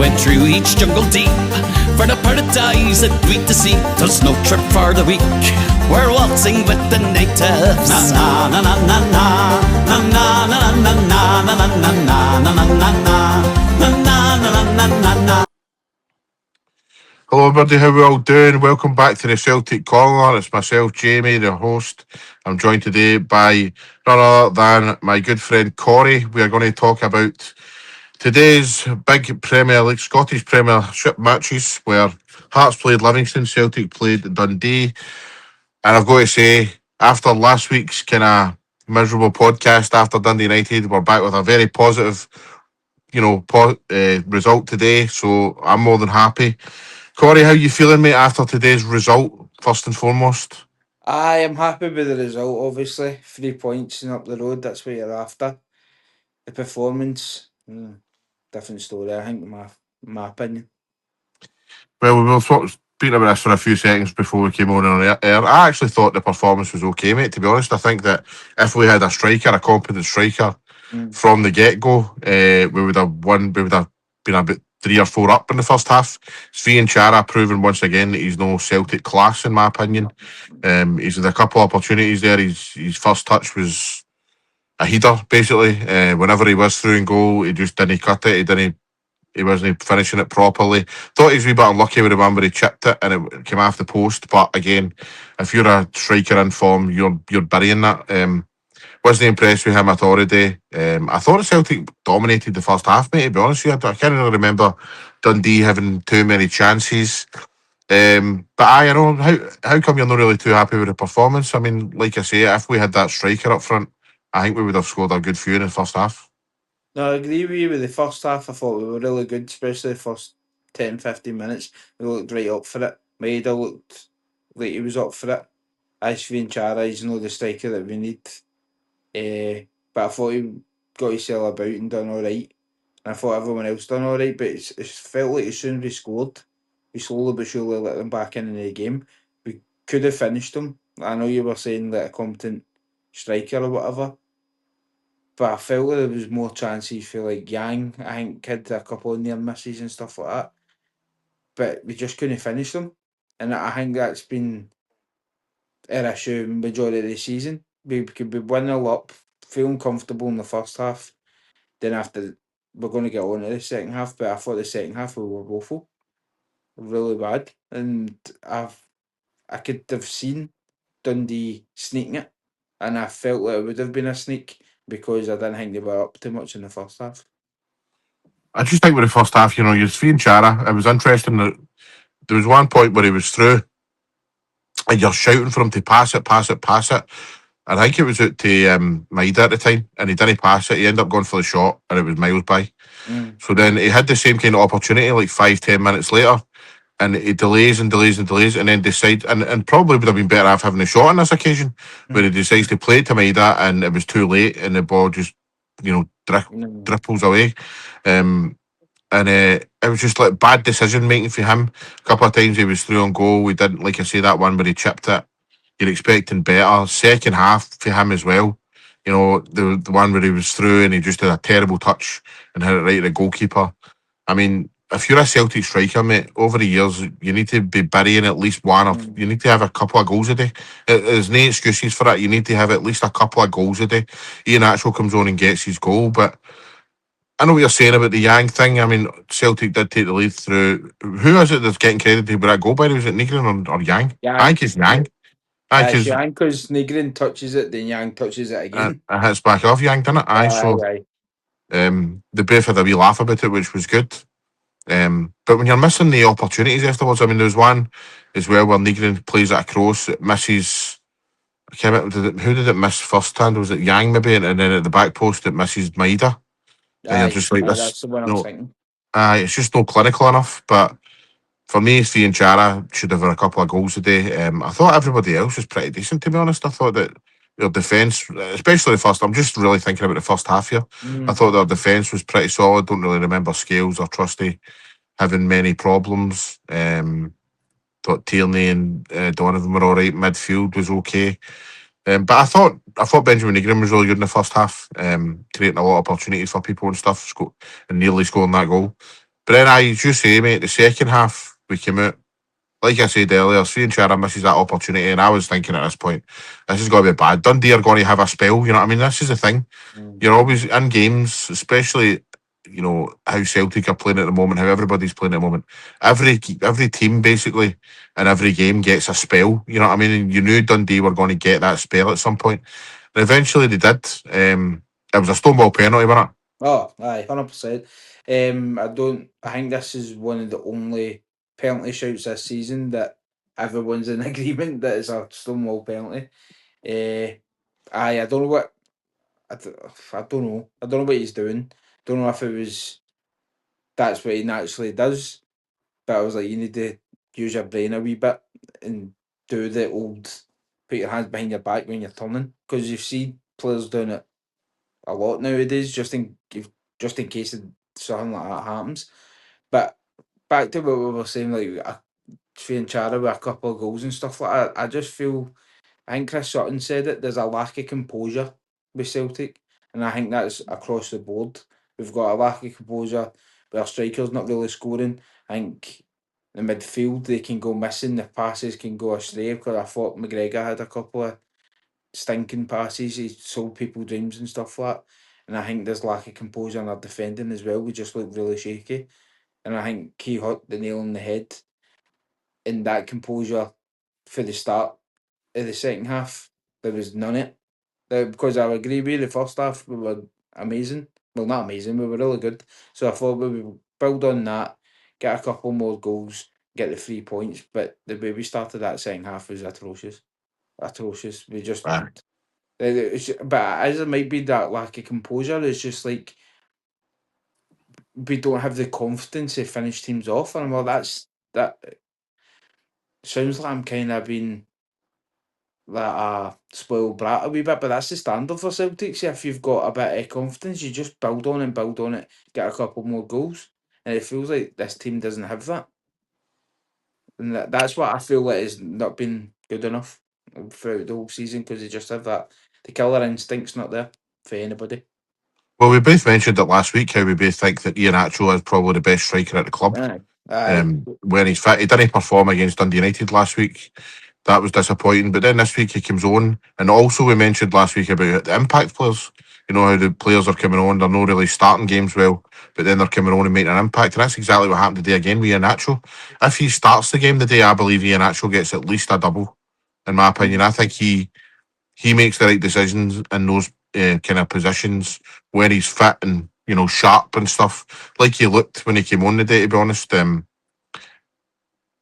went through each jungle deep for the paradise that we'd to see. There's no trip for the weak. We're waltzing with the natives. Na na na na na na na na na na na na na na na na na na na na. Hello everybody, how are we all doing? Welcome back to the Celtic Corner. It's myself, Jamie, the host. I'm joined today by none other than my good friend Corey. We are going to talk about today's big Premier League, Scottish Premiership matches where Hearts played Livingston, Celtic played Dundee. And I've got to say, after last week's kind of miserable podcast after Dundee United, we're back with a very positive, result today. So I'm more than happy. Corey, how you feeling, mate, after today's result, first and foremost? I am happy with the result, obviously. 3 points and up the road, that's what you're after. The performance, different story, I think, in my opinion. Well, we were speaking about this for a few seconds before we came on air. I actually thought the performance was okay, mate, to be honest. I think that if we had a competent striker from the get-go, we would have won, we would have been about 3 or 4 up in the first half. Svian Chara proving once again that he's no Celtic class, in my opinion. He's had a couple of opportunities there. His first touch was a header, basically. Whenever he was through in goal, he just didn't cut it. He wasn't finishing it properly. Thought he was a wee bit unlucky with the one where he chipped it and it came off the post. But again, if you're a striker in form, you're burying that. Wasn't impressed with him at all today. I thought Celtic dominated the first half, mate, to be honest with you. I can't really remember Dundee having too many chances. But how come you're not really too happy with the performance? I mean, like I say, if we had that striker up front, I think we would have scored a good few in the first half. No, I agree with you with the first half. I thought we were really good, especially the first 10, 15 minutes. We looked right up for it. Maeda looked like he was up for it. Svian Chara, he's not the striker that we need. But I thought he got himself about and done alright. And I thought everyone else done alright, but it felt like as soon as we scored, we slowly but surely let them back in the game. We could have finished them. I know you were saying that a competent striker or whatever, but I felt like there was more chances for like Yang. I think had a couple of near misses and stuff like that, but we just couldn't finish them. And I think that's been our issue majority of the season. We could be 1-0 up, feeling comfortable in the first half. Then after, we're going to get on to the second half, but I thought the second half we were woeful, really bad, and I could have seen Dundee sneaking it, and I felt like it would have been a sneak because I didn't think they were up too much in the first half. I just think with the first half, you're seeing Chara. It was interesting that there was one point where he was through and you're shouting for him to pass it, pass it, pass it. I think it was out to Maeda at the time, and he didn't pass it. He ended up going for the shot, and it was miles by. So then he had the same kind of opportunity like 5-10 minutes later, and he delays and delays and delays, and then decides, and probably would have been better off having a shot on this occasion, where he decides to play it to Maeda, and it was too late, and the ball just, dripples away. And it was just like bad decision making for him. A couple of times he was through on goal. We didn't, like I say, that one where he chipped it. You're expecting better. Second half for him as well. The one where he was through and he just had a terrible touch and hit it right at the goalkeeper. I mean, if you're a Celtic striker, mate, over the years, you need to be burying at least one or you need to have a couple of goals a day. There's no excuses for that. You need to have at least a couple of goals a day. Ian Atchell comes on and gets his goal, but I know what you're saying about the Yang thing. I mean, Celtic did take the lead through. Who is it that's getting credited with that goal, by the way? Was it Nigren or Yang? I think it's Yang. It's Yang, because Nigren touches it, then Yang touches it again. It hits back off Yang, didn't it? So they both had a wee laugh about it, which was good. But when you're missing the opportunities afterwards, I mean, there was one as well where Nigren plays at a cross, it misses. Who did it miss first hand? Was it Yang maybe? And then at the back post, it misses Maeda. And you're just like this. That's the one I'm thinking. It's just not clinical enough. But for me, Fee and Chara should have had a couple of goals a day. I thought everybody else was pretty decent, to be honest. I thought that their defence, especially the first, I'm just really thinking about the first half here. I thought their defence was pretty solid. Don't really remember Scales or Trusty having many problems. Thought Tierney and Donovan were all right. Midfield was okay. But I thought Benjamin Ingram was really good in the first half, creating a lot of opportunities for people and stuff, and nearly scoring that goal. But then, as you say, mate, the second half, we came out, like I said earlier, Chara misses that opportunity, and I was thinking at this point, this is going to be bad. Dundee are going to have a spell, you know what I mean? This is the thing. Mm. You're always in games, especially, you know, how Celtic are playing at the moment, how everybody's playing at the moment. Every team, basically, in every game gets a spell, you know what I mean? And you knew Dundee were going to get that spell at some point. And eventually they did. It was a stonewall penalty, wasn't it? Oh, aye, 100%. I don't. I think this is one of the only penalty shouts this season that everyone's in agreement that it's a stonewall penalty. Uh, I don't know what. I don't know. I don't know what he's doing. Don't know if it was that's what he naturally does. But I was like, you need to use your brain a wee bit and do the old put your hands behind your back when you're turning, because you see players doing it a lot nowadays, just in case something like that happens. But back to what we were saying, like Chara with a couple of goals and stuff like that. I just feel, I think Chris Sutton said it. There's a lack of composure with Celtic, and I think that's across the board. We've got a lack of composure. But our strikers not really scoring. I think the midfield they can go missing. The passes can go astray, because I thought McGregor had a couple of stinking passes. He sold people dreams and stuff like that. And I think there's lack of composure in our defending as well. We just look really shaky. And I think he hit the nail on the head in that composure for the start of the second half. There was none of it. Because I agree with you, the first half we were amazing. Well, not amazing, we were really good. So I thought we would build on that, get a couple more goals, get the 3 points. But the way we started that second half was atrocious. Atrocious. We just Aye. but as it might be that lack of composure, it's just like we don't have the confidence to finish teams off, and well, that sounds like I'm kind of being like a spoiled brat a wee bit, but that's the standard for Celtic. See, if you've got a bit of confidence, you just build on it, get a couple more goals, and it feels like this team doesn't have that, and that's what I feel like has not been good enough throughout the whole season, because they just have that the killer instinct's not there for anybody. Well, we both mentioned it last week how we both think that Ian Atcho is probably the best striker at the club. Aye. Aye. When he's fit, he didn't perform against Dundee United last week. That was disappointing. But then this week he comes on, and also we mentioned last week about the impact players. You know how the players are coming on; they're not really starting games well, but then they're coming on and making an impact. And that's exactly what happened today again with Ian Atcho. If he starts the game today, I believe Ian Atcho gets at least a double. In my opinion, I think he makes the right decisions in those kind of positions where he's fit and sharp and stuff, like he looked when he came on the day. To be honest, and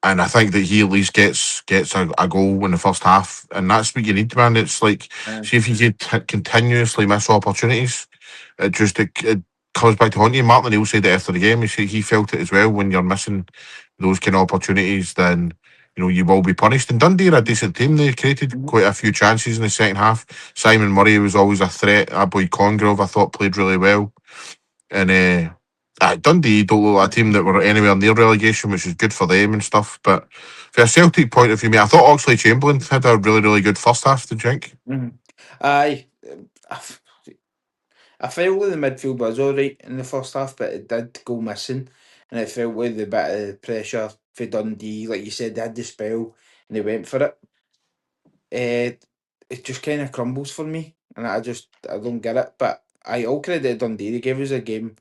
I think that he at least gets a goal in the first half, and that's what you need, man. It's like, Aye. see if you could continuously miss opportunities, it comes back to haunt you. Martin O'Neill said it after the game. He said he felt it as well. When you're missing those kind of opportunities, then you will be punished. And Dundee are a decent team. They created quite a few chances in the second half. Simon Murray was always a threat. Our boy Congrove, I thought, played really well. And Dundee don't look like a team that were anywhere near relegation, which is good for them and stuff. But from a Celtic point of view, mate, I thought Oxley Chamberlain had a really, really good first half. Did you think? Aye. I felt like the midfield was alright in the first half, but it did go missing. And it felt with a bit of pressure for Dundee. Like you said, they had the spell and they went for it. It just kind of crumbles for me. And I don't get it. But all credit to Dundee. They gave us a game.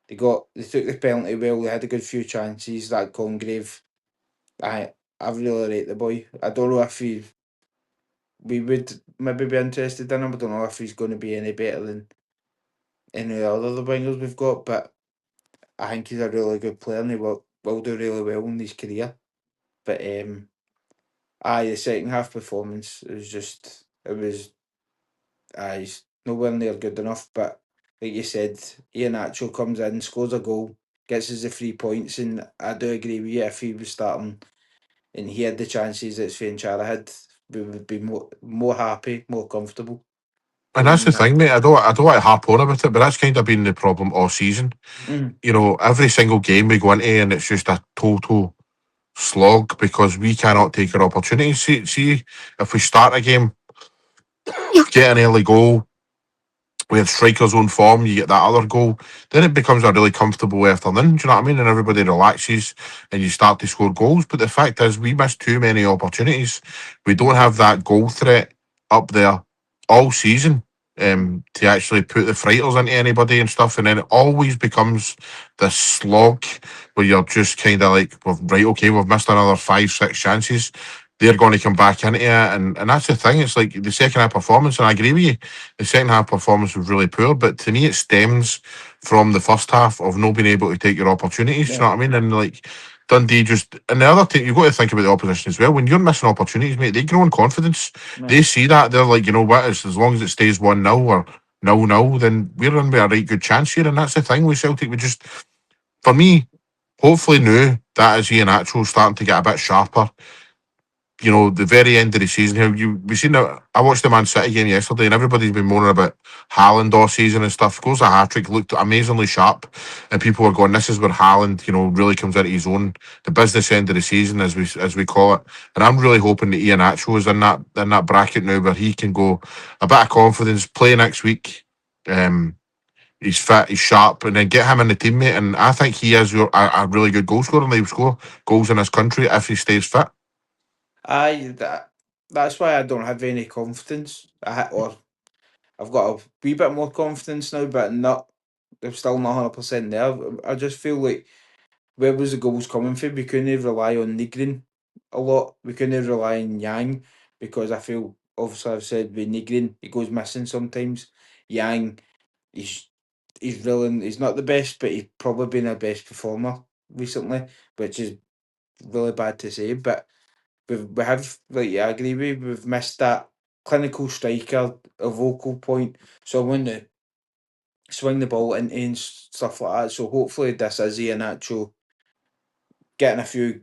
They took the penalty well. They had a good few chances. That Congreve, I really rate the boy. I don't know if we would maybe be interested in him. I don't know if he's going to be any better than any of the other wingers we've got, but I think he's a really good player and he will do really well in his career. But the second half performance he's nowhere near good enough. But like you said, Ian Atcho comes in, scores a goal, gets us the 3 points, and I do agree with you. If he was starting and he had the chances that Chara had, we would be more happy, more comfortable. And that's the thing, mate. I don't want to harp on about it, but that's kind of been the problem all season. Every single game we go into, and it's just a total slog because we cannot take our opportunities. See if we start a game, get an early goal, where strikers on form, you get that other goal, then it becomes a really comfortable afternoon. Do you know what I mean? And everybody relaxes and you start to score goals. But the fact is, we miss too many opportunities. We don't have that goal threat up there all season to actually put the frighters into anybody and stuff. And then it always becomes this slog where you're just kind of like, well, right, okay, we've missed another 5, 6 chances. They're going to come back into it. And that's the thing. It's like the second half performance, and I agree with you, the second half performance was really poor, but to me, it stems from the first half of not being able to take your opportunities. You Yeah. know what I mean? And like Dundee just, and the other thing, you've got to think about the opposition as well. When you're missing opportunities, mate, they grow in confidence. Yeah. They see that. They're like, you know what, as long as it stays 1-0 or 0-0, then we're in with a right good chance here. And that's the thing with Celtic. We just, for me, hopefully now that is Ian Atchell starting to get a bit sharper. You know, the very end of the season here, we seen that. I watched the Man City game yesterday, and everybody's been moaning about Haaland all season and stuff. Goes a hat trick, looked amazingly sharp, and people are going, "This is where Haaland, you know, really comes into his own." The business end of the season, as we call it, and I'm really hoping that Ian Atchell is in that bracket now, where he can go a bit of confidence, play next week. He's fit, he's sharp, and then get him in the team, mate. And I think he is a really good goal scorer, and he'll score goals in this country if he stays fit. That's why I don't have any confidence. Or I've got a wee bit more confidence now, but not. I'm still not 100% there. I just feel like where was the goals coming from? We couldn't rely on Negrin a lot. We couldn't rely on Yang because I feel obviously I've said with Negrin he goes missing sometimes. Yang he's he's not the best, but he's probably been our best performer recently, which is really bad to say. But we have like yeah, I agree with you, we've missed that clinical striker, a vocal point, someone to swing the ball into and stuff like that. So hopefully this is Ian Nacho getting a few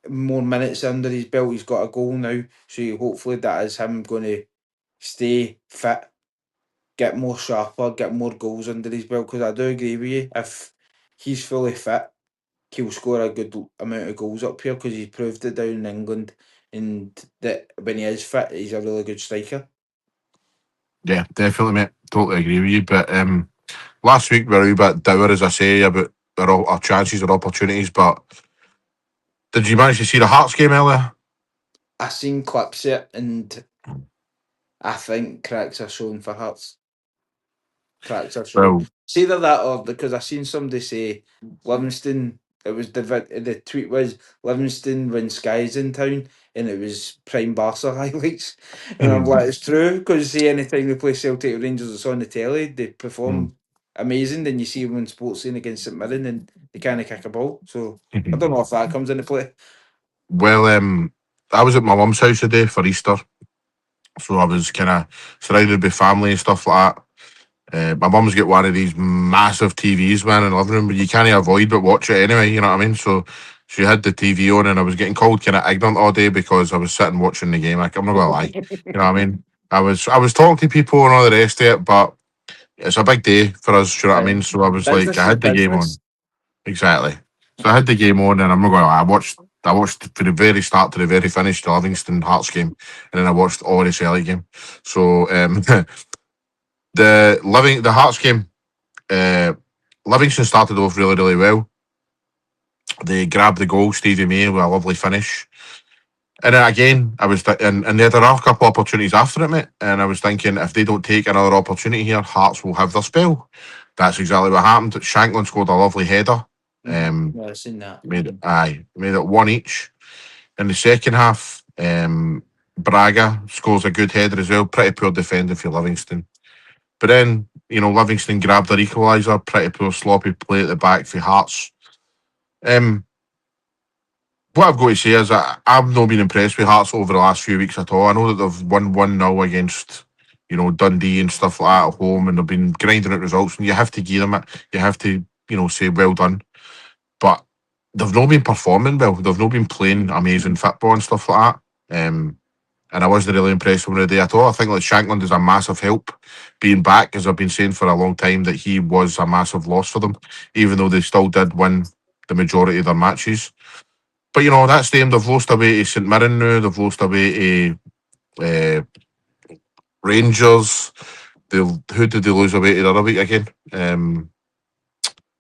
more minutes under his belt. He's got a goal now, so hopefully that is him going to stay fit, get more sharper, get more goals under his belt. Because I do agree with you, if he's fully fit, he'll score a good amount of goals up here because he's proved it down in England, and that when he is fit, he's a really good striker. Yeah, definitely, mate. Totally agree with you. But last week we were a wee bit dour, as I say, about our chances or opportunities. But did you manage to see the Hearts game earlier? I seen clips of it, and I think cracks are showing for Hearts. Cracks are showing. Well, It's either that or because I seen somebody say Livingston. It was the tweet was Livingston when Sky's in town, and it was prime Barca highlights. And I'm like, it's true because see, anytime they play Celtic or Rangers, it's on the telly. They perform amazing. Then you see them in sports scene against St Mirren, and they kind of kick a ball. So I don't know if that comes into play. well, I was at my mum's house today for Easter, so I was kind of surrounded by family and stuff like that. My mum's got one of these massive TVs, man, in the living room, but you can't avoid but watch it anyway, you know what I mean? So she had the TV on, and I was getting called kind of ignorant all day because I was sitting watching the game. Like, I'm not going to lie, you know what I mean? I was talking to people and all the rest of it, but it's a big day for us, you know what I mean? So I was like, I Business is had the game on. business. Exactly. So I had the game on, and I'm not going to lie, I watched from the very start to the very finish the Livingston Hearts game, and then I watched all the Celtic game. So the Hearts game, uh, Livingston started off really, really well. They grabbed the goal, Stevie May, with a lovely finish. And then again, and they had a couple opportunities after it, mate. And I was thinking, if they don't take another opportunity here, Hearts will have their spell. That's exactly what happened. Shanklin scored a lovely header. Yeah, I've seen that. Made it one each. In the second half, Braga scores a good header as well. Pretty poor defending for Livingston. But then, Livingston grabbed their equaliser. Pretty poor sloppy play at the back for Hearts. What I've got to say is that I've not been impressed with Hearts over the last few weeks at all. I know that they've won 1-0 against, Dundee and stuff like that at home, and they've been grinding out results, and you have to give them it. You have to, say well done. But they've not been performing well. They've not been playing amazing football and stuff like that. And I wasn't really impressed with him today at all. I think like Shankland is a massive help being back, as I've been saying for a long time, that he was a massive loss for them, even though they still did win the majority of their matches. But that's them. They've lost away to St Mirren now. They've lost away to Rangers. who did they lose away to the other week again?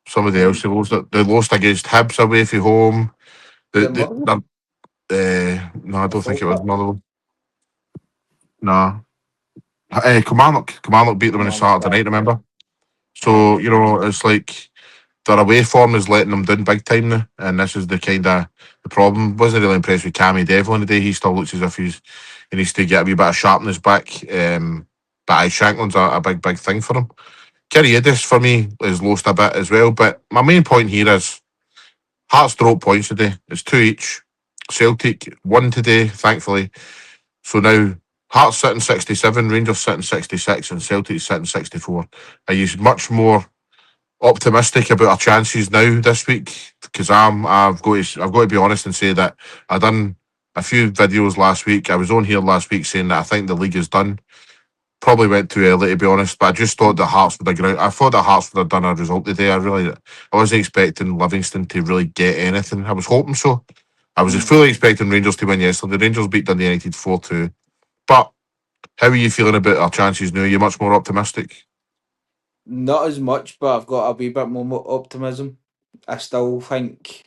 Somebody else they lost. They lost against Hibs away from home. The Motherwell? No, I I don't think thought it was that. Motherwell. No. Kilmarnock beat them on a Saturday night, remember? Aye. So, it's like their away form is letting them down big time now, and this is the kind of the problem. Wasn't really impressed with Cammy Devlin today. He still looks as if he needs to get a wee bit of sharpness back. But Shankland's a big thing for him. Kyrgios for me has lost a bit as well. But my main point here is Hearts dropped points today. It's 2 each. Celtic won today, thankfully. So now Hearts sitting 67, Rangers sitting 66, and Celtic sitting 64. Are you much more optimistic about our chances now this week? Because I've got to be honest and say that I done a few videos last week. I was on here last week saying that I think the league is done. Probably went too early, to be honest, but I just thought that Hearts would have ground. I thought that Hearts would have done a result today. I wasn't expecting Livingston to really get anything. I was hoping so. I was Mm. fully expecting Rangers to win yesterday. The Rangers beat Dundee United 4-2. But how are you feeling about our chances now? Are you much more optimistic? Not as much, but I've got a wee bit more optimism. I still think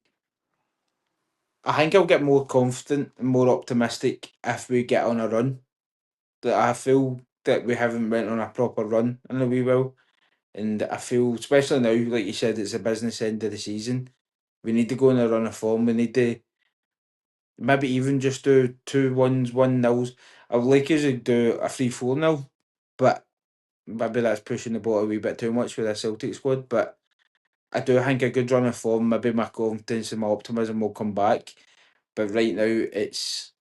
I'll get more confident and more optimistic if we get on a run. That I feel that we haven't went on a proper run in a wee while, and I feel especially now, like you said, it's a business end of the season. We need to go on a run of form. We need to maybe even just do 2-1s, 1-0s. I would like us to do a 3-4-0, but maybe that's pushing the boat a wee bit too much with a Celtic squad. But I do think a good run of form, maybe my confidence and my optimism will come back. But right now it's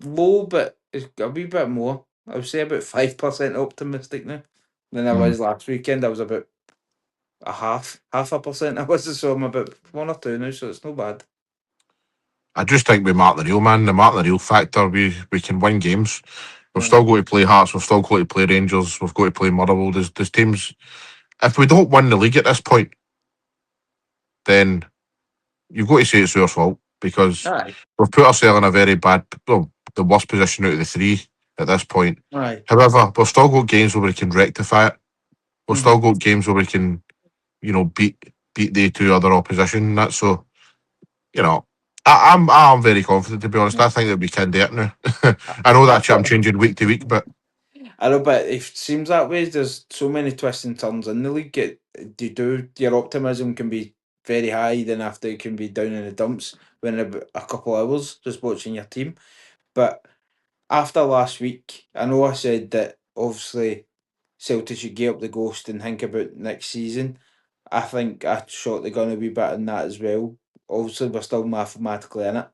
low, but it's a wee bit more. I would say about 5% optimistic now than I Mm. was last weekend. I was about a half a percent. I was, so I'm about 1 or 2 now, so it's no bad. I just think we mark the real, man. The mark the real factor. We can win games. We've Yeah. still got to play Hearts. We've still got to play Rangers. We've got to play Motherwell. There's teams. If we don't win the league at this point, then you've got to say it's our fault because Aye, we've put ourselves in a very bad, well, the worst position out of the three at this point. aye. However, we've still got games where we can rectify it. We've Mm-hmm. still got games where we can, beat the two other opposition. That's so, you know, I'm very confident, to be honest. I think that we can do it now. I know that I'm changing week to week, but I know, but it seems that way. There's so many twists and turns in the league. Your optimism can be very high, then after it can be down in the dumps within about a couple hours just watching your team. But after last week, I know I said that obviously Celtic should get up the ghost and think about next season. I think I shot the gun a wee bit in that as well. Obviously, we're still mathematically in it.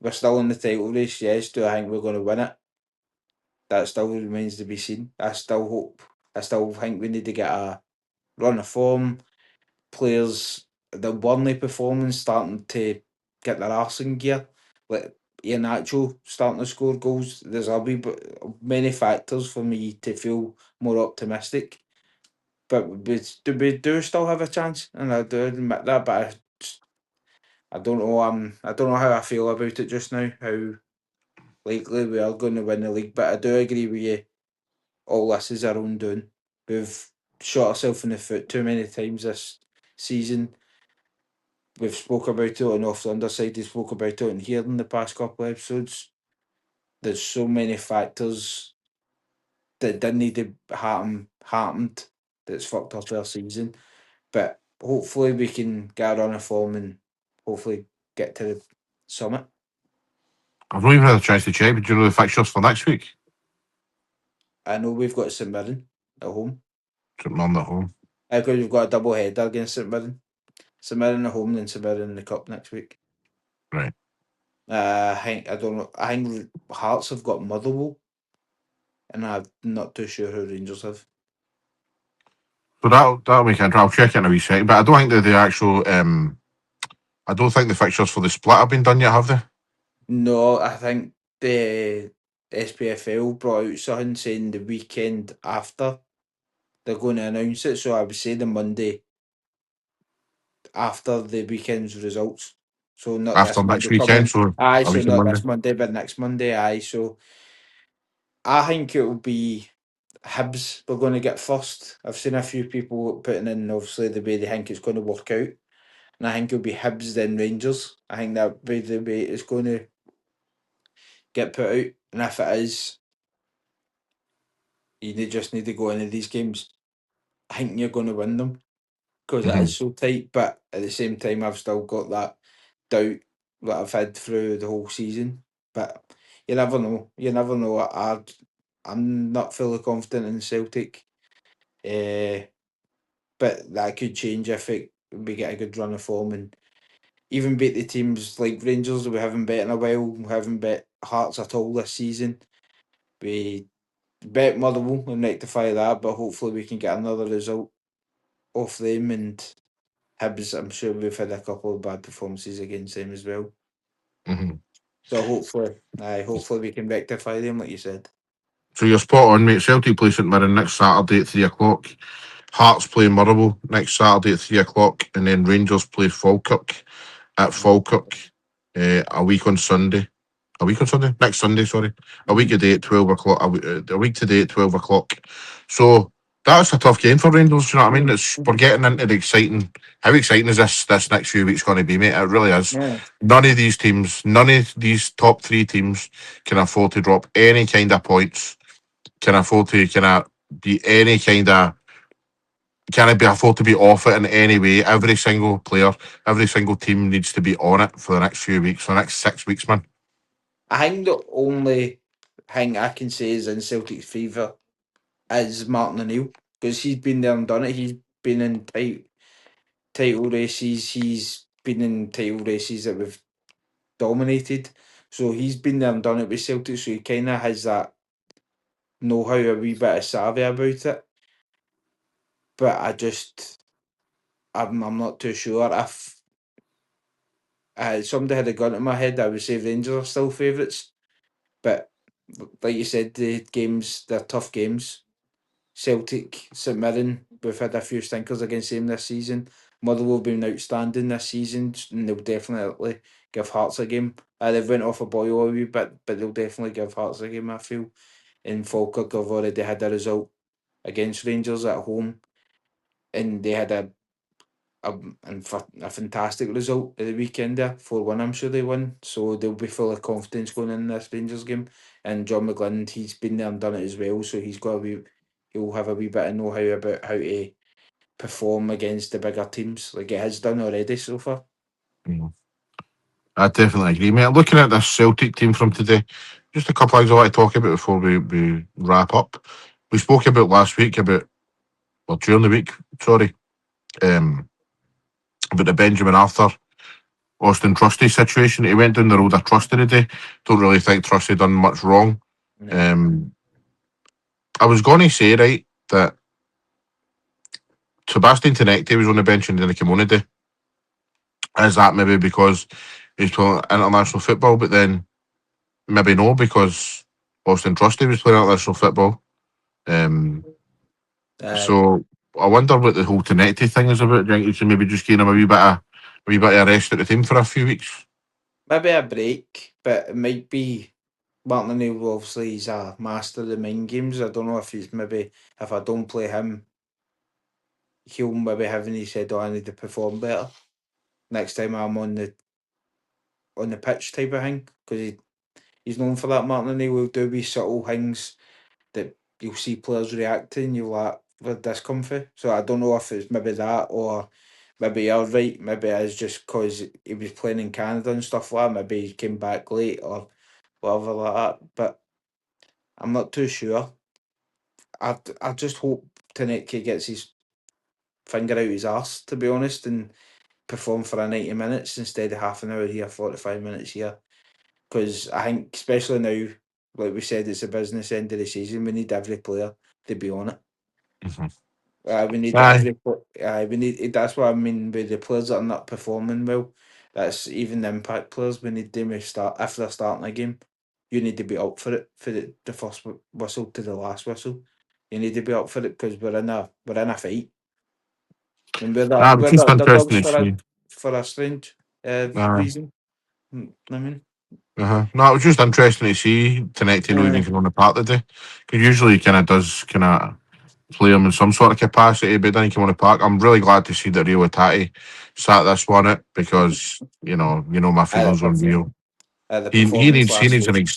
We're still in the title race, yes. Do I think we're going to win it? That still remains to be seen. I still hope. I still think we need to get a run of form. Players, the Burnley performance starting to get their arse in gear. Like Iheanacho starting to score goals. There's a wee bit, many factors for me to feel more optimistic. But we do still have a chance, and I do admit that. But I don't know. I don't know how I feel about it just now. How likely we are going to win the league. But I do agree with you. All this is our own doing. We've shot ourselves in the foot too many times this season. We've spoke about it on Off the Underside. We spoke about it in here in the past couple of episodes. There's so many factors that didn't need to happened that's fucked up our season. But hopefully we can get a run of form and hopefully get to the summit. I've not even had a chance to check. But do you know the fixtures for next week? I know we've got St Mirren at home. None at home. Because we've got a double header against St Mirren. St Mirren at home and St Mirren in the cup next week. Right. I don't know. I think Hearts have got Motherwell, and I'm not too sure who Rangers have. So that'll make it. I'll check it in a wee second. But I don't think that the actual I don't think the fixtures for the split have been done yet, have they? No, I think the SPFL brought out something saying the weekend after they're going to announce it. So I would say the Monday after the weekend's results. So not After this next Monday weekend, coming. so Aye, a so week on not Monday. this Monday, but next Monday. Aye, so I think it will be Hibs were going to get first. I've seen a few people putting in obviously the way they think it's going to work out, and I think it'll be Hibs then Rangers. I think that be the way it's going to get put out, and if it is, just need to go into these games. I think you're going to win them because it is so tight. But at the same time, I've still got that doubt that I've had through the whole season. But you never know. You never know. I'm not fully confident in Celtic. But that could change if we get a good run of form and even beat the teams like Rangers that we haven't bet in a while. We haven't bet Hearts at all this season. We bet Motherwell and rectify that, but hopefully we can get another result off them. And Hibs, I'm sure we've had a couple of bad performances against them as well. Mm-hmm. So hopefully we can rectify them, like you said. So you're spot on, mate. Celtic play St Mirren next Saturday at 3 o'clock. Hearts play Motherwell next Saturday at 3 o'clock, and then Rangers play Falkirk at Falkirk a week on Sunday. A week on Sunday? Next Sunday, sorry. A week today at 12 o'clock. A week today at 12 o'clock. So that's a tough game for Rangers, you know what I mean? We're getting into the exciting. How exciting is this next few weeks going to be, mate? It really is. Yeah. None of these teams, none of these top three teams can afford to drop any kind of points, can afford to be any kind of can it be afford to be off it in any way. Every single player, every single team needs to be on it for the next few weeks, for the next 6 weeks, man. I think the only thing I can say is in Celtic's favour is Martin O'Neill because he's been there and done it. He's been in title races. He's been in title races that we've dominated. So he's been there and done it with Celtic. So he kind of has that know-how, a wee bit of savvy about it. But I'm not too sure. If somebody had a gun to my head, I would say Rangers are still favourites. But like you said, they're tough games. Celtic, St Mirren, we've had a few stinkers against them this season. Motherwell have been outstanding this season, and they'll definitely give Hearts a game. They've went off a boil a wee bit, but they'll definitely give Hearts a game, I feel. And Falkirk have already had a result against Rangers at home, and they had a fantastic result at the weekend there, 4-1, I'm sure they won. So they'll be full of confidence going in this Rangers game. And John McGlynn, he's been there and done it as well, so he'll have a wee bit of know-how about how to perform against the bigger teams, like it has done already so far. Mm. I definitely agree, mate. Looking at this Celtic team from today, just a couple of things I want to talk about before we wrap up. We spoke about last week during the week, sorry, um, about the Benjamin Arthur Austin Trusty situation. He went down the road of Trusty today. Don't really think Trusty done much wrong. No. I was going to say, right, that Sebastian Tenecti was on the bench and then he came on today. Is that maybe because he's playing international football, but then maybe no, because Austin Trusty was playing international football. Aye. So I wonder what the whole Tenecti thing is about. Do you think you should maybe just give him a rest at the team for a few weeks? Maybe a break, but it might be Martin O'Neill. Obviously, he's a master of the mind games. I don't know if he's maybe if I don't play him, he'll maybe have in his head, "Oh, I need to perform better next time I'm on the pitch," type of thing. Because he's known for that. Martin O'Neill will do wee subtle things that you'll see players react to, and you're like, "Where'd this come from?" So I don't know if it's maybe that or. Maybe you're right. Maybe it's just because he was playing in Canada and stuff like that. Maybe he came back late or whatever like that. But I'm not too sure. I just hope Taneki gets his finger out his arse, to be honest, and perform for a 90 minutes instead of half an hour here, 45 minutes here. Because I think, especially now, like we said, it's a business end of the season. We need every player to be on it. Mm-hmm. We need Aye. we need. That's what I mean with the players that are not performing well. That's even the impact players. We need them to start if they're starting a game. You need to be up for it for the first whistle to the last whistle. You need to be up for it because we're in a fight. And But we're just the interesting underdogs to see. for a strange Aye. reason. I mean. No, it was just interesting to see Tenecti not even come on the part today. Because usually he kind of does kind of play him in some sort of capacity, but then he came on the park. I'm really glad to see that Rio Tati sat this one out because my At feelings on Rio. the He performance needs he last needs week.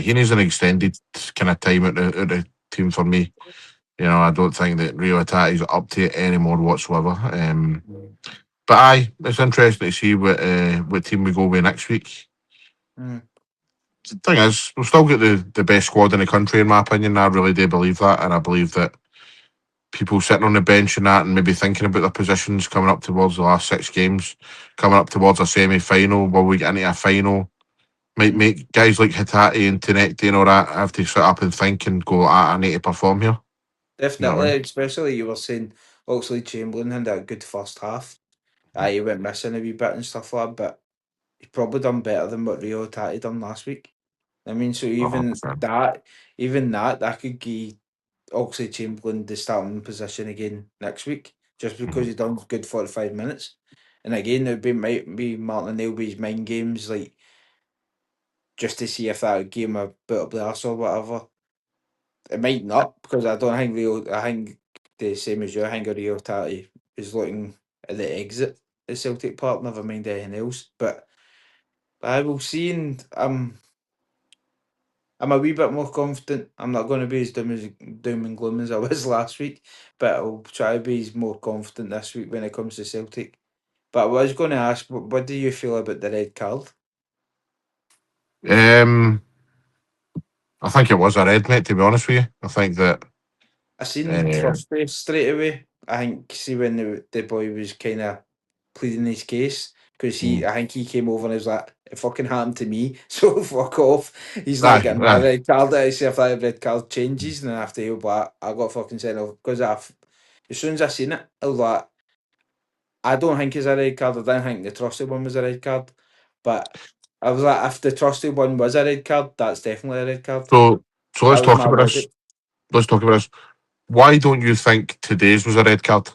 he needs an extended kind of time at the team for me. I don't think that Rio Tati's up to it anymore whatsoever. But it's interesting to see what team we go with next week. Mm. The thing is, we've still got the best squad in the country, in my opinion. I really do believe that, and I believe that people sitting on the bench and that, and maybe thinking about their positions coming up towards the last 6 games, coming up towards a semi-final, will we get into a final? Might Mm. make guys like Hitati and Tenecti and all that have to sit up and think and go, I need to perform here. You know what I Definitely, mean? especially you were saying Oxley Chamberlain had a good first half. He went missing a wee bit and stuff like that, but he probably done better than what Rio Tati done last week. I mean, so even that could give Oxley Chamberlain the starting position again next week, just because he done good 45 minutes. And again, it would be might be Martin Nelby's mind games, like just to see if that would give him a bit of blast or whatever. It might not, because I think the same as you. I think Rio Tati is looking at the exit at Celtic Park. Never mind anything else, but I will see. And I'm a wee bit more confident. I'm not going to be as doom and gloom as I was last week, but I'll try to be more confident this week when it comes to Celtic. But I was going to ask, what do you feel about the red card? Um, I think it was a red, mate, to be honest with you. I think that, I seen uh, Trusty straight away. I think, see, when the boy was kind of pleading his case, because mm, I think he came over and was like, it fucking happened to me, so fuck off. He's not aye, getting a aye. red card. I see if that red card changes, and then after he'll be like, I got fucking sent off. Because as soon as I seen it, I was like, I don't think it's a red card. I didn't think the trusted one was a red card. But I was like, if the trusted one was a red card, that's definitely a red card. So That let's was talk my about this. logic. Let's talk about this. Why don't you think today's was a red card?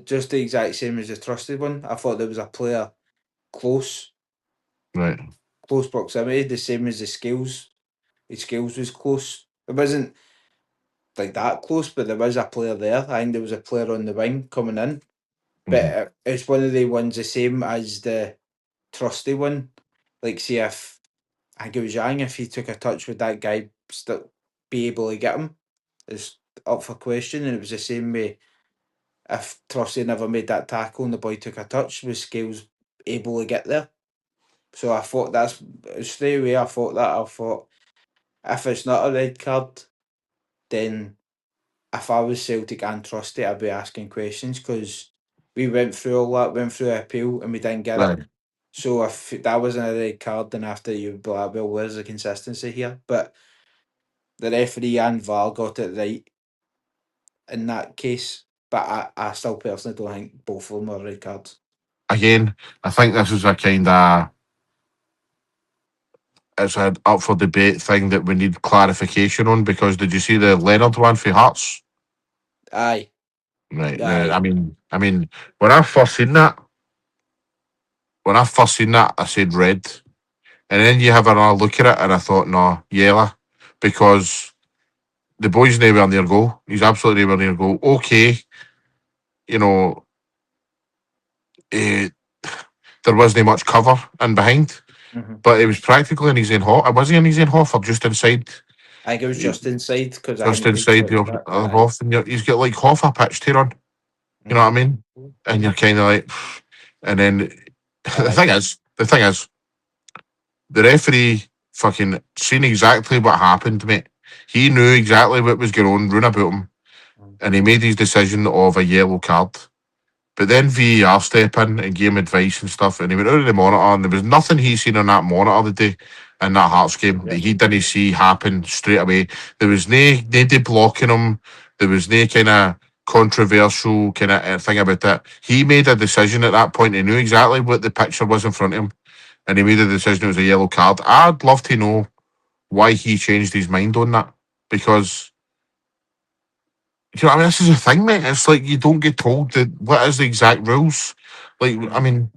Just the exact same as the trusted one. I thought there was a player close, Right. close proximity, the same as the skills. The skills was close. It wasn't like that close, but there was a player there. I think there was a player on the wing coming in. But Mhm. it's one of the ones the same as the trusty one. Like, see if I think it was Yang, if he took a touch, would that guy still be able to get him? It's up for question. And it was the same way if Trusty never made that tackle and the boy took a touch, was Scales able to get there? So I thought that's straight away. I thought that. I thought if it's not a red card, then if I was Celtic and Trusty, I'd be asking questions, because we went through all that, went through appeal, and we didn't get it. Right. So if that wasn't a red card, then after you'd be like, well, where's the consistency here? But the referee and VAR got it right in that case. But I still personally don't think both of them are red cards. Again, I think this is a kind of it's an up for debate thing that we need clarification on because did you see the Leonard one for Hearts? Aye, Right. aye. I mean, when I first seen that, I said red, and then you have another look at it, and I thought no, yellow, because the boy's nowhere near goal. He's absolutely nowhere near goal. Okay, you know, eh, there wasn't much cover in behind, Mm-hmm. but it was practically in his own half. Was he in his own half or just inside? I think it was just inside, because I Just think he inside got your that. Aye. half, and he's got like half a pitch to run. You know what I Mm-hmm. mean? And you're kind of like, and then Aye. the thing is, the referee fucking seen exactly what happened, mate. He knew exactly what was going on, round about him, and he made his decision of a yellow card. But then VAR step in and gave him advice and stuff, and he went out of the monitor, and there was nothing he seen on that monitor the day in that Hearts game that Yep. he didn't see happen straight away. There was nobody blocking him. There was no kind of controversial kind of thing about it. He made a decision at that point. He knew exactly what the picture was in front of him, and he made a decision it was a yellow card. I'd love to know why he changed his mind on that because you know, what I mean, this is the thing, mate. It's like you don't get told that what is the exact rules. Like, I Mm-hmm. mean,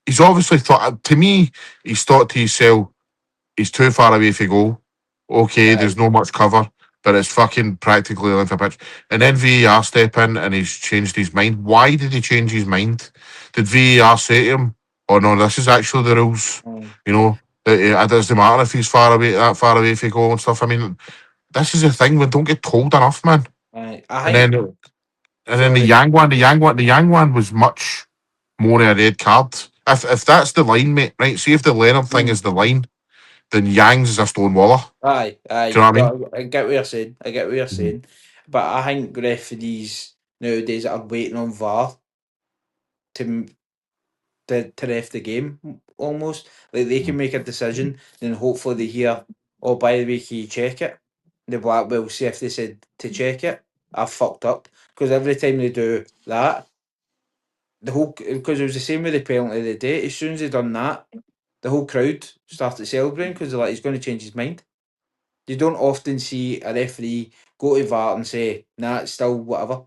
he's obviously thought. To me, he's thought to himself, he's too far away for goal. Okay, Aye. there's no much cover, but it's fucking practically length of pitch. And then VAR step in and he's changed his mind. Why did he change his mind? Did VAR say to him, "Oh no, this is actually the rules"? Mm. You know, it doesn't matter if he's that far away for goal and stuff. I mean, this is the thing. We don't get told enough, man. Aye. I And think. then Sorry. the Yang one was much more a red card. If that's the line, mate, right? See if the Leonard thing Mm. is the line, then Yang's is a stone waller. Aye. Do you Aye. know what I mean? No, I get what you're saying. I get what you're Mhm. saying. But I think referees nowadays are waiting on VAR to to ref the game almost. Like they can make a decision, then hopefully they hear, oh, by the way, can you check it? The black will see if they said to check it. I've fucked up because every time they do that, the whole because it was the same with the penalty of the day. As soon as they done that, the whole crowd started celebrating because they're like, he's going to change his mind. You don't often see a referee go to VAR and say, nah, it's still whatever.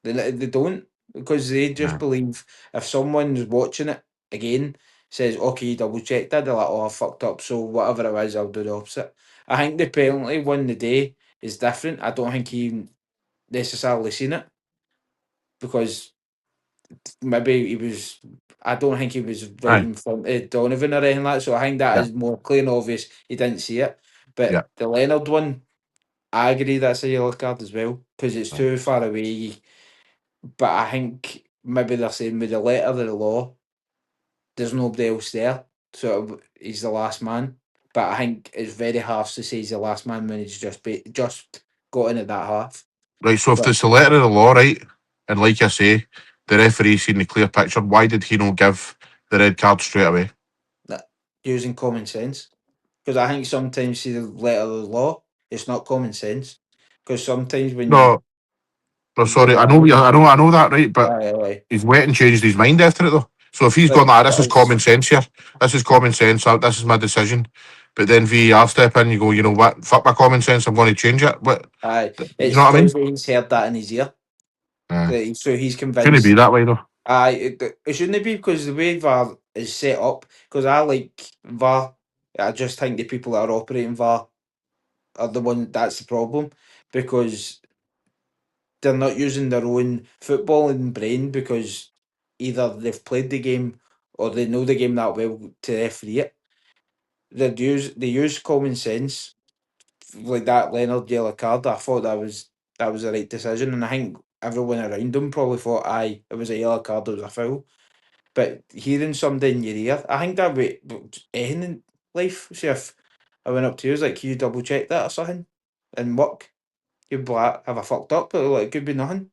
They don't because they just Yeah. believe if someone's watching it again says, okay, double check that, they're like, oh, I fucked up. So whatever it is, I'll do the opposite. I think the penalty won the day is different. I don't think he necessarily seen it because maybe he was. I don't think he was right Aye. in front of Donovan or anything like that. So I think that Yeah. is more clear and obvious. He didn't see it. Yeah. But the Leonard one, I agree that's a yellow card as well because it's Aye. too far away. But I think maybe they're saying with the letter of the law, there's nobody else there, so he's the last man. But I think it's very harsh to say he's the last man when he's just got in at that half. Right. So if But it's the letter of the law, right, and like I say, the referee seen the clear picture, why did he not give the red card straight away? that, using common sense, because I think sometimes see the letter of the law, it's not common sense. Because sometimes when you No, no, go sorry. back, I know that, right, but aye, aye, he's went and changed his mind after it though. So if he's but gone like, this is it's common sense here. This is common sense. This is my decision. But then VAR step in, you go, you know what? Fuck my common sense. I'm going to change it. What? aye, You it's know what I mean? because he's heard that in his ear, so he's Shouldn't be convinced. that way though. It shouldn't be because the way VAR is set up. Because I like VAR. I just think the people that are operating VAR are the one that's the problem because they're not using their own footballing brain because either they've played the game or they know the game that well to referee it. They use common sense like that Leonard yellow card. I thought that was the right decision, and I think everyone around him probably thought, aye, it was a yellow card, it was a foul. But hearing somebody in your ear, I think that way anything in life. See if I went up to you, I was like, can you double check that or something? And work, you'd be like, have I fucked up? But like, it could be nothing.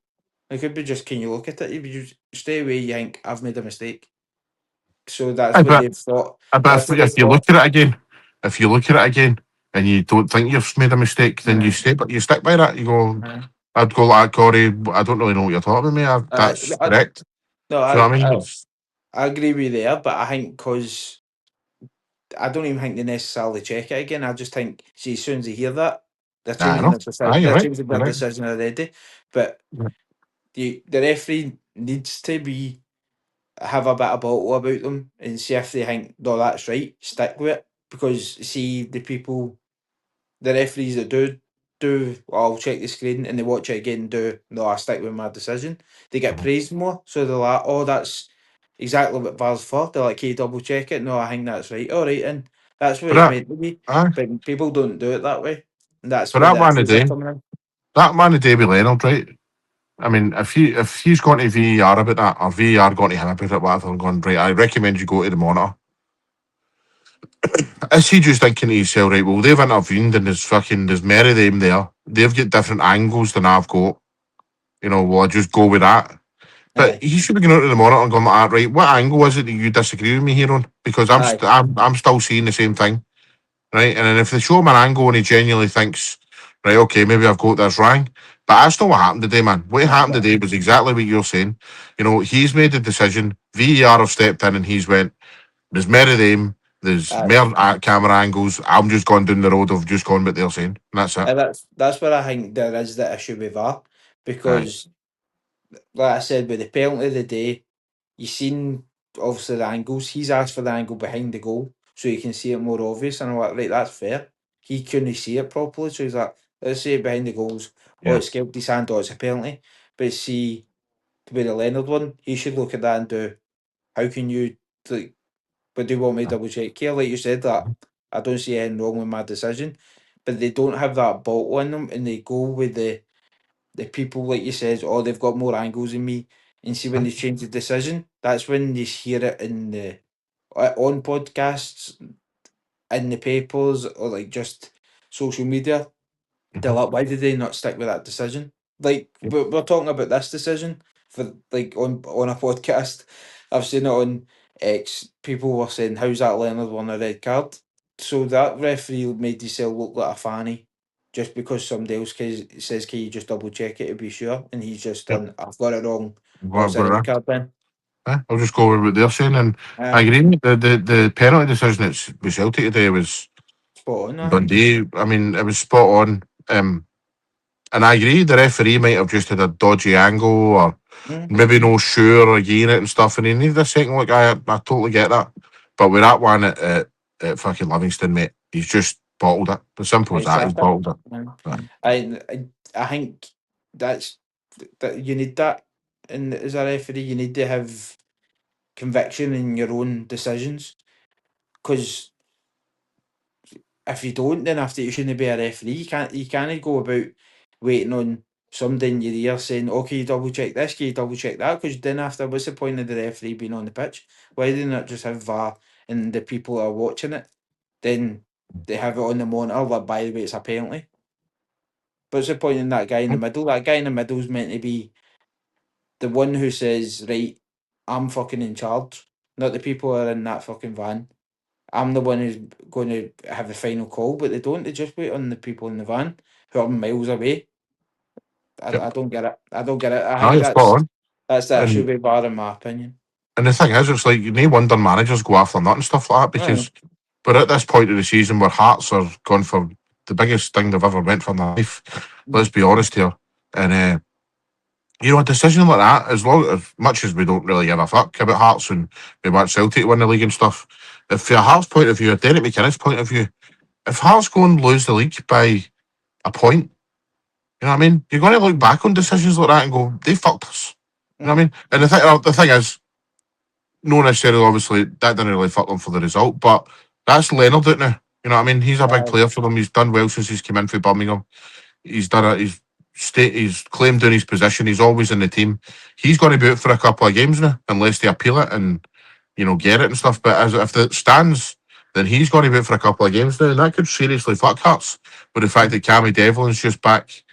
It could be just, can you look at it? If you stay away, you think I've made a mistake. So that's I what bet. they've thought. I bet That's what they if you look thought. at it again, if you look at it again, and you don't think you've made a mistake, then Uh, you stick by that. You go. uh, I'd go like Corey. I don't really know what you're talking about, mate. That's I, correct. no, Do you know what I mean? I agree with you there, but I think because I don't even think they necessarily check it again. I just think, see, as soon as they hear that, they're I changing know. their decision. You're They're right. changing You're their right. decision already. But the referee needs to be have a bit of bottle about them and see if they think no, that's right. Stick with it because see the referees that do I'll check the screen and they watch it again. And do no, I stick with my decision. They get praised more, so they're like, oh, that's exactly what VAR's for. They're like, can you double check it? No, I think that's right. All right, and that's what But it's meant to be. aye, But people don't do it that way, and that's but where the issues are coming in. that man of day with Leonard, right? I mean, if he's gone to VAR about that, or VAR gone to him about it, whatever, and gone right, I recommend you go to the monitor. Is he just thinking to himself, right? Well, they've intervened, and there's more of them there. They've got different angles than I've got. You know, will I just go with that? But Aye, he should be going out to the monitor and going like, right, what angle is it that you disagree with me here on? Because aye, I'm still seeing the same thing, right? And then if they show him an angle and he genuinely thinks, right, okay, maybe I've got this wrong. But that's not what happened today, man. What aye, happened today was exactly what you're saying. You know, he's made the decision. VAR have stepped in and he's went, there's more of them. There's aye. more camera angles. I'm just going down the road of just going what they're saying. And that's it. And that's where I think there is the issue with VAR Aye. because, like I said, with the penalty of the day, you seen obviously the angles. He's asked for the angle behind the goal so you can see it more obvious. And I'm like, right, that's fair. He couldn't see it properly, so he's like, let's see it behind the goals. Oh, Yeah. it's scalped his hand, oh, it's a penalty. But see, with the Leonard one, he should look at that and do, how can you, like, but do you want me to double check here? Like you said, that I don't see anything wrong with my decision, but they don't have that bottle in them and they go with the people, like you said, oh, they've got more angles than me. And see, when they change the decision, that's when you hear it in the on podcasts, in the papers, or like just social media. They're like, why did they not stick with that decision? Like we're talking about this decision for like on a podcast. I've seen it on X. People were saying, "How's that Leonard won a red card?" So that referee made himself look like a fanny, just because somebody else says, "Can you just double check it to be sure?" And he's just Yep. done. I've got it wrong. Oh, What, it's a red what, card then. I'll just go with what they're saying, and I Aye, agree. The penalty decision with Celtic today was spot on. Aye. Dundee. I mean, it was spot on. And I agree, the referee might have just had a dodgy angle or Mm. maybe no sure again it and stuff, and he needed a second look. I totally get that. But with that one at fucking Livingston, mate, he's just bottled it. As simple as that, he's Exactly. bottled it. Mm. Right. I think that's that you need that, and as a referee, you need to have conviction in your own decisions. Because if you don't, then after you shouldn't be a referee. You can't go about waiting on somebody in your ear saying, "Okay, you double check this, can you double check that?" Because then after, what's the point of the referee being on the pitch? Why do they not just have VAR and the people that are watching it? Then they have it on the monitor. Like, by the way, it's a penalty. What's the point in that guy in the middle? That guy in the middle is meant to be the one who says, right, I'm fucking in charge, not the people who are in that fucking van. I'm the one who's going to have the final call, but they don't. They just wait on the people in the van who are miles away. Yep. I don't get it. I don't get it. I No, think it's spot on. that's the issue And with VAR, in my opinion. the thing is, it's like no wonder managers go after nut and stuff like that Aye. because we're at this point of the season where Hearts are going for the biggest thing they've ever went for in their life. Let's be honest here. And a decision like that, as much as we don't really give a fuck about Hearts and we want Celtic to win the league and stuff, if from a Hearts point of view, a Derek McInnes point of view, if Hearts go and lose the league by a point, you know what I mean? You're going to look back on decisions like that and go, they fucked us. You know what I mean? And the thing is, no necessarily, obviously, that didn't really fuck them for the result, but that's Leonard, isn't it? You know what I mean? He's a big Aye. player for them. He's done well since he's come in for Birmingham. He's done it. He's claimed down his position. He's always in the team. He's going to be out for a couple of games now, unless they appeal it and get it and stuff. But as if it stands, then he's going to be out for a couple of games now, and that could seriously fuck Hearts. But the fact that Cammy Devlin's just back,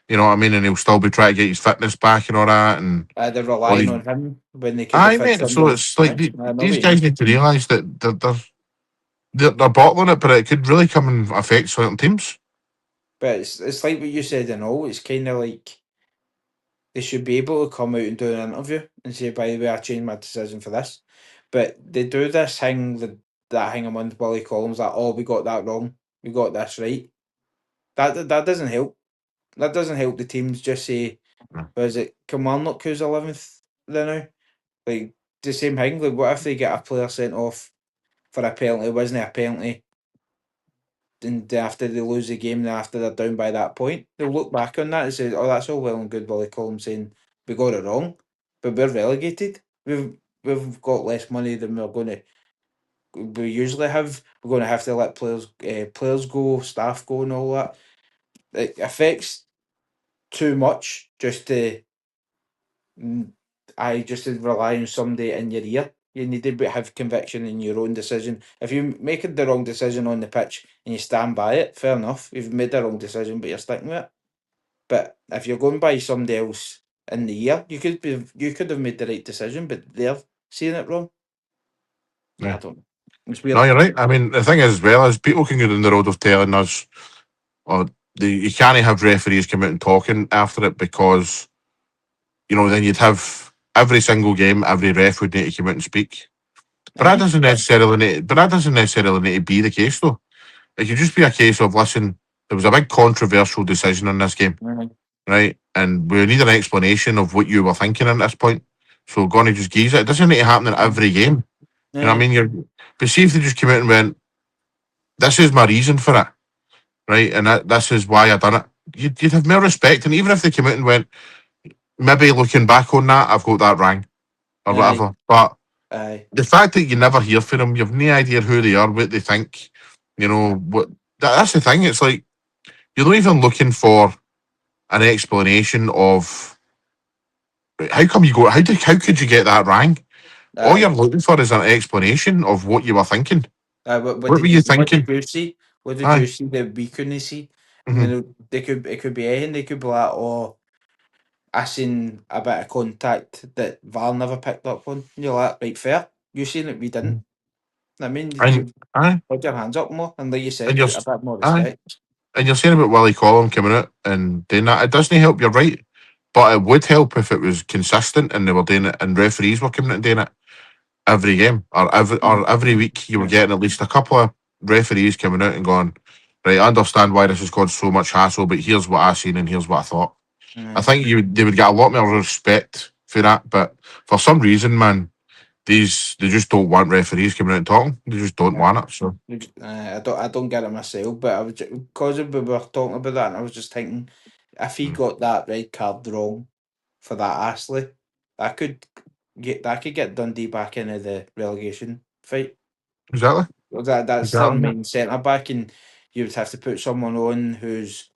you know what I mean, and he'll still be trying to get his fitness back and all that, and They're all relying these. on him when they could have Aye, had mate. So somebody. it's like I know these what you guys mean. need to realise that they're bottling it, but it could really come and affect certain teams. But it's like what you said and all. It's kind of like they should be able to come out and do an interview and say, by the way, I changed my decision for this. But they do this thing that hang among the Willie Collins that, oh, we got that wrong, we got this right. That doesn't help. That doesn't help the teams just say, was it Kilmarnock who's 11th there now? Like the same thing. Like, what if they get a player sent off for a penalty? Wasn't it a penalty? And after they lose the game, then after they're down by that point, they'll look back on that and say, "Oh, that's all well and good." Willie Collins saying we got it wrong, but we're relegated. We've got less money than we usually have. We're going to have to let players go, staff go, and all that. It affects too much just to just to rely on somebody in your ear. You need to have conviction in your own decision. If you make the wrong decision on the pitch and you stand by it, fair enough. You've made the wrong decision, but you're sticking with it. But if you're going by somebody else in the ear, you could have made the right decision, but they're seeing it wrong. I Yeah. don't know. It's No, weird. you're right. I mean, the thing is, as well, is people can go down the road of telling us, or you can't have referees come out and talking after it because, then you'd have every single game, every ref would need to come out and speak. But that Aye. doesn't necessarily need to be the case, though. It could just be a case of, listen, there was a big controversial decision in this game, Aye. right? And we need an explanation of what you were thinking at this point. so gonna just geese it. It doesn't need to happen in every game. You know what I mean? But see if they just came out and went, this is my reason for it, right? And this is why I done it. You'd have more respect. And even if they came out and went, maybe looking back on that, I've got that wrong or Aye, whatever. But aye, the fact that you never hear from them, you've no idea who they are, what they think. You know what? That's the thing. It's like you're not even looking for an explanation of how come you go. How could you get that wrong? All you're aye. looking for is an explanation of what you were thinking. What What were did you what did thinking? you see? What did you Aye. see that we couldn't see? And Mm-hmm. then it could be anything. They could be like, oh, I seen a bit of contact that Val never picked up on. And you're like, right, fair. You seen it, we didn't. I mean, And you aye, put your hands up more, and like you and said, you're a bit more aye, respect. and you're saying about Willie Collum coming out and doing that. It doesn't help. You're right, but it would help if it was consistent and they were doing it, and referees were coming out and doing it every game or every week. You were Mm. getting at least a couple of referees coming out and going, right, I understand why this has caused so much hassle, but here's what I seen and here's what I thought. I Mm. think they would get a lot more respect for that, but for some reason, man, they just don't want referees coming out and talking. They just don't want it. So I don't get it myself, but I was because we were talking about that, and I was just thinking, if he got that red card wrong for that Ashley, that could get Dundee back into the relegation fight. exactly, Well, that's their exactly. main centre back, and you would have to put someone on who's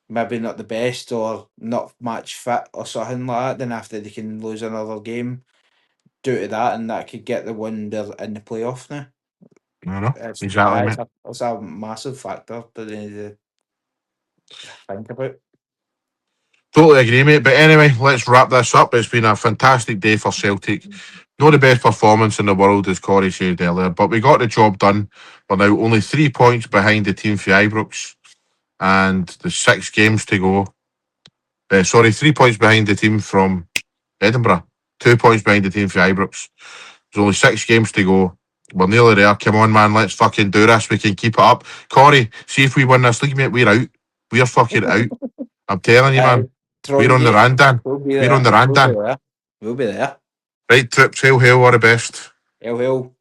maybe not the best or not match fit or something like that. Then after they can lose another game due to that, and that could get the win they're in the playoff now. I know exactly, mate. It's a massive factor that they need to think about. Totally agree, mate. But anyway, let's wrap this up. It's been a fantastic day for Celtic. Not the best performance in the world, as Corey said earlier, but we got the job done. We're now only 3 points behind the team for Ibrox, and there's 6 games to go. 3 points behind the team from Edinburgh, 2 points behind the team for Ibrox. There's only 6 games to go. We're nearly there. Come on, man. Let's fucking do this. We can keep it up. Corey, see if we win this league, mate. We're out. We're fucking out. I'm telling you, man. We're on the Trollgate, randan. we'll be We're on there. the We'll be randan. there. We'll be there. Right, Trips, hail, all the best. Hell, hell.